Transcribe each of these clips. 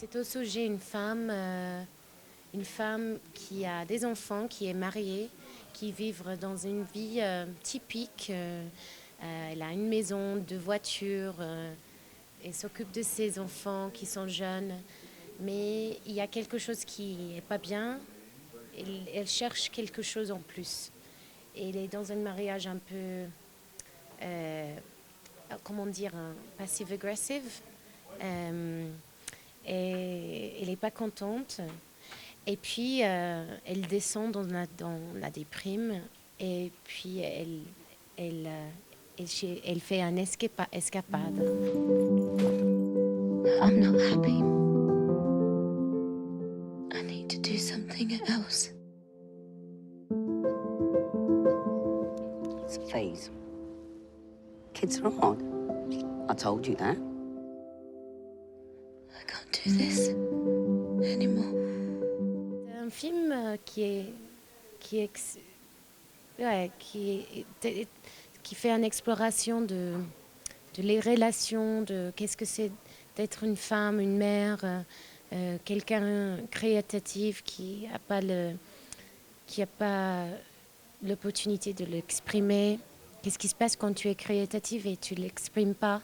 C'est au sujet une femme qui a des enfants, qui est mariée, qui vit dans une vie typique. Elle a une maison, deux voitures, elle s'occupe de ses enfants qui sont jeunes. Mais il y a quelque chose qui n'est pas bien. Elle cherche quelque chose en plus. Elle est dans un mariage un peu, comment dire, passive-aggressive. Et elle n'est pas contente. Et puis, elle descend dans la déprime. Et puis, elle fait un escapade. I'm not happy. I need to do something else. It's a phase. Kids are hard. I told you that. I can't do this anymore. C'est un film qui fait une exploration de les relations, de qu'est-ce que c'est d'être une femme, une mère, quelqu'un créatif qui n'a pas l'opportunité de l'exprimer. Qu'est-ce qui se passe quand tu es créative et tu ne l'exprimes pas?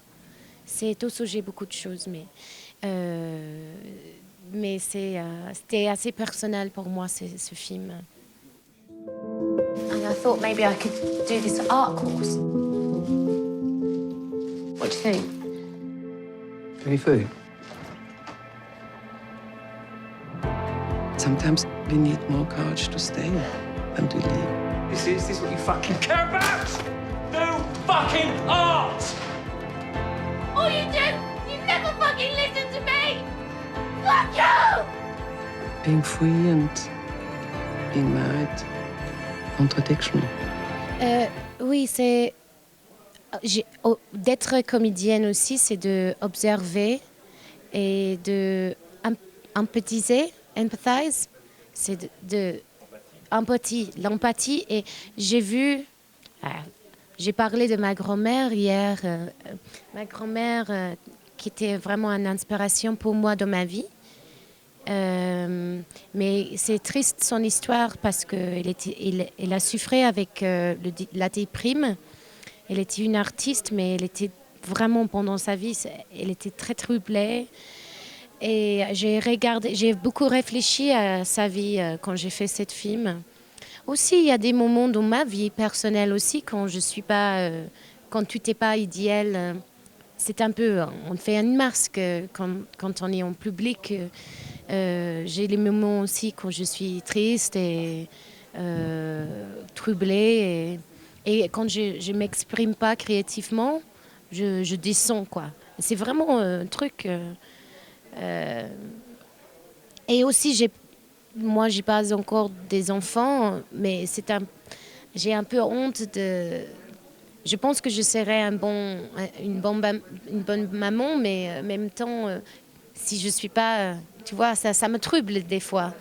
C'est au sujet beaucoup de choses, mais c'était assez personnel pour moi, ce film. And I thought maybe I could do this art course. What do you think? Any food? Sometimes we need more courage to stay than to leave. Is this what you fucking care about? Do fucking art! Oh, you did! You never fucking listened to me! Fuck you! Being free and being married, contradiction. Oui, d'être comédienne aussi, c'est de observer et de empathiser, empathize, c'est l'empathie. Et j'ai parlé de ma grand-mère hier, ma grand-mère qui était vraiment une inspiration pour moi dans ma vie. Mais c'est triste son histoire parce qu'elle a souffert avec la déprime. Elle était une artiste, mais elle était vraiment pendant sa vie, elle était très troublée. Et j'ai beaucoup réfléchi à sa vie quand j'ai fait ce film. Aussi, il y a des moments dans ma vie personnelle aussi quand quand tout n'est pas idéal. C'est un peu, on fait une masque quand on est en public. J'ai les moments aussi quand je suis triste et troublée. Et quand je ne m'exprime pas créativement, je descends, quoi. C'est vraiment un truc. Et aussi, moi, j'ai pas encore des enfants, mais j'ai un peu honte de. Je pense que je serais une bonne maman, mais en même temps, si je suis pas, tu vois, ça me trouble des fois.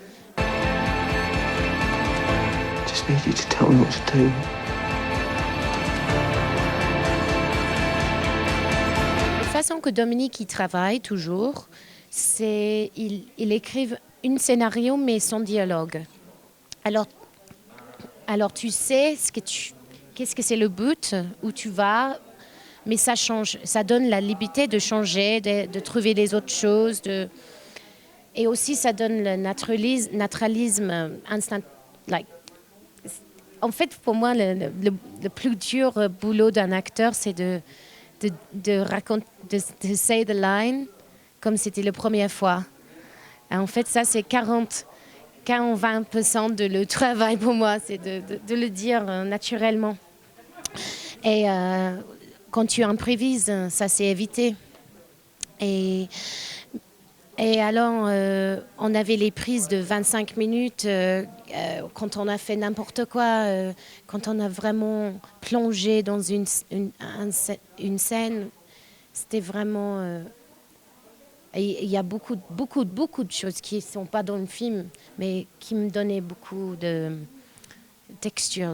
Just need you to tell me what to do. La façon que Dominique y travaille toujours, c'est il écrit un scénario mais sans dialogue. Alors tu sais qu'est-ce que c'est le but, où tu vas, mais ça change, ça donne la liberté de changer, de trouver des autres choses, et aussi ça donne le naturalisme instant. En fait, pour moi, le plus dur boulot d'un acteur, c'est de raconter, de say the line comme c'était la première fois. Et en fait, ça, c'est 40-20% de le travail pour moi, c'est de le dire naturellement. Et quand tu improvises, ça c'est évité. Et alors, on avait les prises de 25 minutes quand on a fait n'importe quoi, quand on a vraiment plongé dans une scène. C'était vraiment... il y a beaucoup de choses qui ne sont pas dans le film, mais qui me donnaient beaucoup de texture,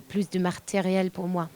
plus de matériel pour moi.